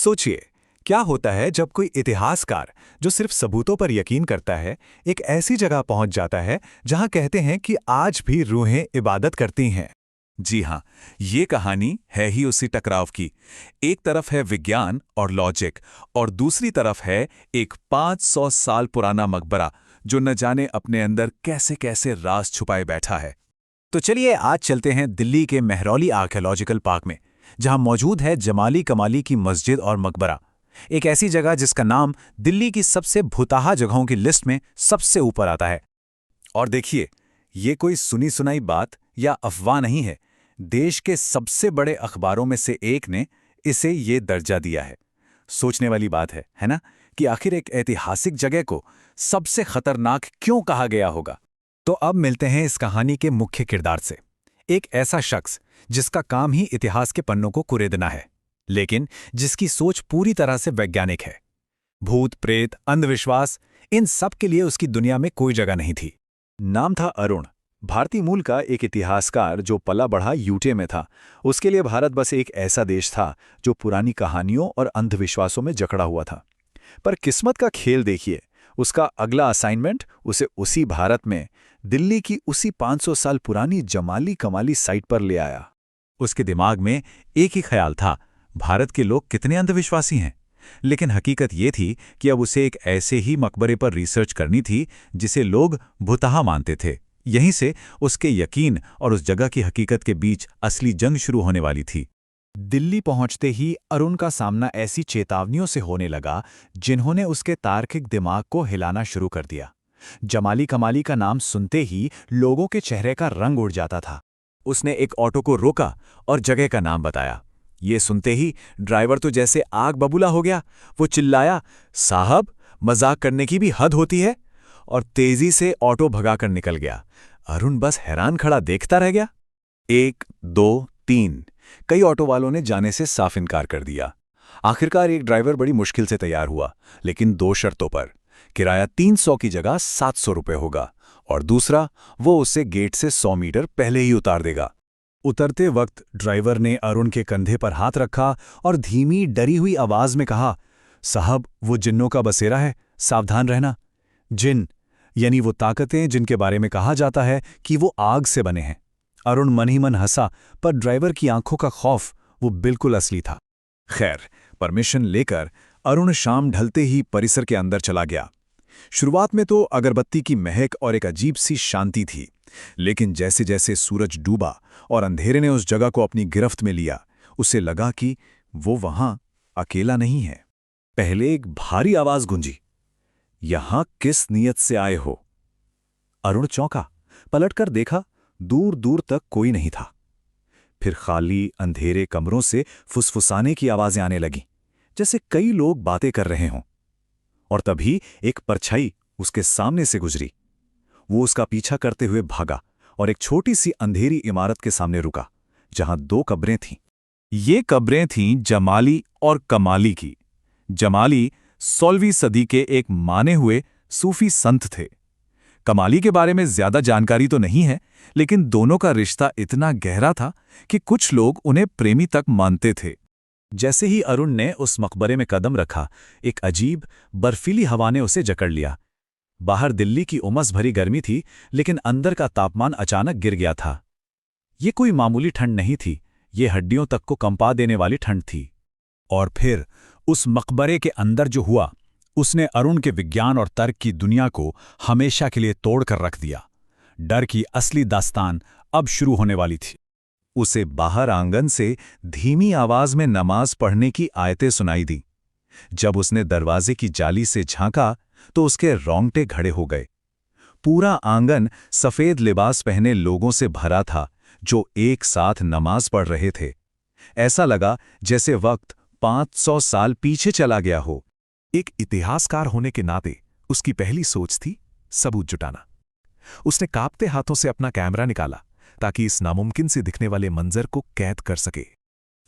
सोचिए, क्या होता है जब कोई इतिहासकार जो सिर्फ सबूतों पर यकीन करता है, एक ऐसी जगह पहुंच जाता है जहां कहते हैं कि आज भी रूहें इबादत करती हैं। जी हाँ, ये कहानी है ही उसी टकराव की। एक तरफ है विज्ञान और लॉजिक और दूसरी तरफ है एक 500 साल पुराना मकबरा जो न जाने अपने अंदर कैसे कैसे राज छुपाए बैठा है। तो चलिए आज चलते हैं दिल्ली के मेहरौली आर्कियोलॉजिकल पार्क में, जहां मौजूद है जमाली कमाली की मस्जिद और मकबरा। एक ऐसी जगह जिसका नाम दिल्ली की सबसे भुताहा जगहों की लिस्ट में सबसे ऊपर आता है। और देखिए, ये कोई सुनी सुनाई बात या अफवाह नहीं है। देश के सबसे बड़े अखबारों में से एक ने इसे ये दर्जा दिया है। सोचने वाली बात है ना, कि आखिर एक ऐतिहासिक जगह को सबसे खतरनाक क्यों कहा गया होगा। तो अब मिलते हैं इस कहानी के मुख्य किरदार से, एक ऐसा शख्स जिसका काम ही इतिहास के पन्नों को कुरेदना है, लेकिन जिसकी सोच पूरी तरह से वैज्ञानिक है। भूत प्रेत अंधविश्वास, इन सब के लिए उसकी दुनिया में कोई जगह नहीं थी। नाम था अरुण, भारतीय मूल का एक इतिहासकार जो पला बढ़ा यूके में था। उसके लिए भारत बस एक ऐसा देश था जो पुरानी कहानियों और अंधविश्वासों में जकड़ा हुआ था। पर किस्मत का खेल देखिए, उसका अगला असाइनमेंट उसे उसी भारत में दिल्ली की उसी 500 साल पुरानी जमाली कमाली साइट पर ले आया। उसके दिमाग में एक ही ख्याल था, भारत के लोग कितने अंधविश्वासी हैं। लेकिन हकीकत ये थी कि अब उसे एक ऐसे ही मकबरे पर रिसर्च करनी थी जिसे लोग भुतहा मानते थे। यहीं से उसके यकीन और उस जगह की हकीकत के बीच असली जंग शुरू होने वाली थी। दिल्ली पहुंचते ही अरुण का सामना ऐसी चेतावनियों से होने लगा जिन्होंने उसके तार्किक दिमाग को हिलाना शुरू कर दिया। जमाली कमाली का नाम सुनते ही लोगों के चेहरे का रंग उड़ जाता था। उसने एक ऑटो को रोका और जगह का नाम बताया। ये सुनते ही ड्राइवर तो जैसे आग बबूला हो गया। वो चिल्लाया, साहब, मजाक करने की भी हद होती है, और तेजी से ऑटो भगाकर निकल गया। अरुण बस हैरान खड़ा देखता रह गया। 1, 2, 3 कई ऑटो वालों ने जाने से साफ इनकार कर दिया। आखिरकार एक ड्राइवर बड़ी मुश्किल से तैयार हुआ, लेकिन 2 शर्तों पर। किराया 300 की जगह 700 रुपये होगा, और दूसरा, वो उसे गेट से 100 मीटर पहले ही उतार देगा। उतरते वक्त ड्राइवर ने अरुण के कंधे पर हाथ रखा और धीमी डरी हुई आवाज में कहा, साहब, वो जिन्नों का बसेरा है, सावधान रहना। जिन यानी वो ताकतें जिनके बारे में कहा जाता है कि वो आग से बने हैं। अरुण मन ही मन हंसा, पर ड्राइवर की आंखों का खौफ वो बिल्कुल असली था। खैर, परमिशन लेकर अरुण शाम ढलते ही परिसर के अंदर चला गया। शुरुआत में तो अगरबत्ती की महक और एक अजीब सी शांति थी, लेकिन जैसे जैसे सूरज डूबा और अंधेरे ने उस जगह को अपनी गिरफ्त में लिया, उसे लगा कि वो वहां अकेला नहीं है। पहले एक भारी आवाज गूंजी, यहां किस नियत से आए हो? अरुण चौंका, पलटकर देखा, दूर दूर तक कोई नहीं था। फिर खाली अंधेरे कमरों से फुसफुसाने की आवाजें आने लगीं, जैसे कई लोग बातें कर रहे हों। और तभी एक परछाई उसके सामने से गुजरी। वो उसका पीछा करते हुए भागा और एक छोटी सी अंधेरी इमारत के सामने रुका, जहां 2 कब्रें थीं। ये कब्रें थीं जमाली और कमाली की। जमाली 16वीं सदी के एक माने हुए सूफी संत थे। कमाली के बारे में ज्यादा जानकारी तो नहीं है, लेकिन दोनों का रिश्ता इतना गहरा था कि कुछ लोग उन्हें प्रेमी तक मानते थे। जैसे ही अरुण ने उस मकबरे में कदम रखा, एक अजीब बर्फीली हवा ने उसे जकड़ लिया। बाहर दिल्ली की उमस भरी गर्मी थी, लेकिन अंदर का तापमान अचानक गिर गया था। ये कोई मामूली ठंड नहीं थी, ये हड्डियों तक को कंपा देने वाली ठंड थी। और फिर उस मकबरे के अंदर जो हुआ, उसने अरुण के विज्ञान और तर्क की दुनिया को हमेशा के लिए तोड़कर रख दिया। डर की असली दास्तान अब शुरू होने वाली थी। उसे बाहर आंगन से धीमी आवाज में नमाज पढ़ने की आयतें सुनाई दी। जब उसने दरवाजे की जाली से झांका तो उसके रोंगटे खड़े हो गए। पूरा आंगन सफेद लिबास पहने लोगों से भरा था, जो एक साथ नमाज पढ़ रहे थे। ऐसा लगा जैसे वक्त 500 साल पीछे चला गया हो। एक इतिहासकार होने के नाते उसकी पहली सोच थी सबूत जुटाना। उसने कांपते हाथों से अपना कैमरा निकाला ताकि इस नामुमकिन से दिखने वाले मंजर को कैद कर सके।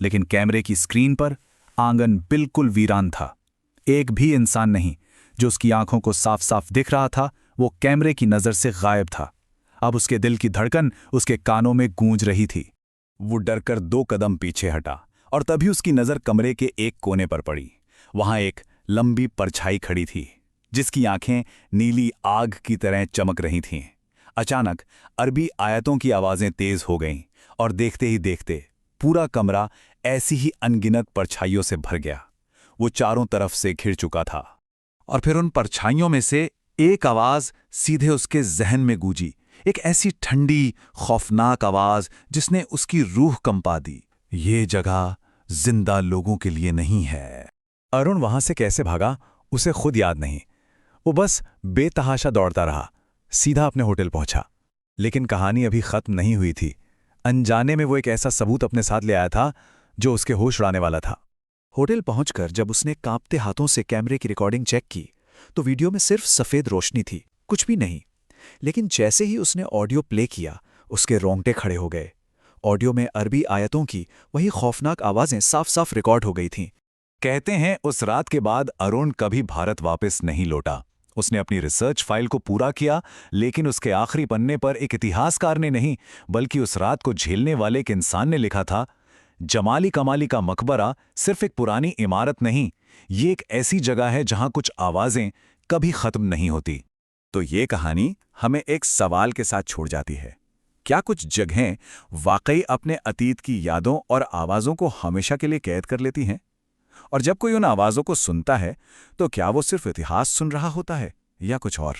लेकिन कैमरे की स्क्रीन पर आंगन बिल्कुल वीरान था। एक भी इंसान नहीं। जो उसकी आंखों को साफ साफ दिख रहा था, वो कैमरे की नजर से गायब था। अब उसके दिल की धड़कन उसके कानों में गूंज रही थी। वो डरकर 2 कदम पीछे हटा और तभी उसकी नज़र कमरे के एक कोने पर पड़ी। वहां एक लंबी परछाई खड़ी थी, जिसकी आंखें नीली आग की तरह चमक रही थीं। अचानक अरबी आयतों की आवाज़ें तेज हो गईं और देखते ही देखते पूरा कमरा ऐसी ही अनगिनत परछाइयों से भर गया। वो चारों तरफ से घिर चुका था। और फिर उन परछाइयों में से एक आवाज सीधे उसके जहन में गूंजी, एक ऐसी ठंडी, खौफनाक आवाज जिसने उसकी रूह कंपा दी। ये जगह जिंदा लोगों के लिए नहीं है। अरुण वहां से कैसे भागा, उसे खुद याद नहीं। वो बस बेतहाशा दौड़ता रहा, सीधा अपने होटल पहुंचा। लेकिन कहानी अभी खत्म नहीं हुई थी। अनजाने में वो एक ऐसा सबूत अपने साथ ले आया था जो उसके होश उड़ाने वाला था। होटल पहुंचकर जब उसने कांपते हाथों से कैमरे की रिकॉर्डिंग चेक की तो वीडियो में सिर्फ सफेद रोशनी थी, कुछ भी नहीं। लेकिन जैसे ही उसने ऑडियो प्ले किया, उसके रोंगटे खड़े हो गए। ऑडियो में अरबी आयतों की वही खौफनाक आवाजें साफ साफ रिकॉर्ड हो गई थीं। कहते हैं उस रात के बाद अरुण कभी भारत वापस नहीं लौटा। उसने अपनी रिसर्च फाइल को पूरा किया, लेकिन उसके आखिरी पन्ने पर एक इतिहासकार ने नहीं, बल्कि उस रात को झेलने वाले एक इंसान ने लिखा था, जमाली कमाली का मकबरा सिर्फ एक पुरानी इमारत नहीं, ये एक ऐसी जगह है जहां कुछ आवाजें कभी खत्म नहीं होती। तो ये कहानी हमें एक सवाल के साथ छोड़ जाती है। क्या कुछ जगहें वाकई अपने अतीत की यादों और आवाजों को हमेशा के लिए कैद कर लेती हैं? और जब कोई उन आवाजों को सुनता है तो क्या वो सिर्फ इतिहास सुन रहा होता है या कुछ और?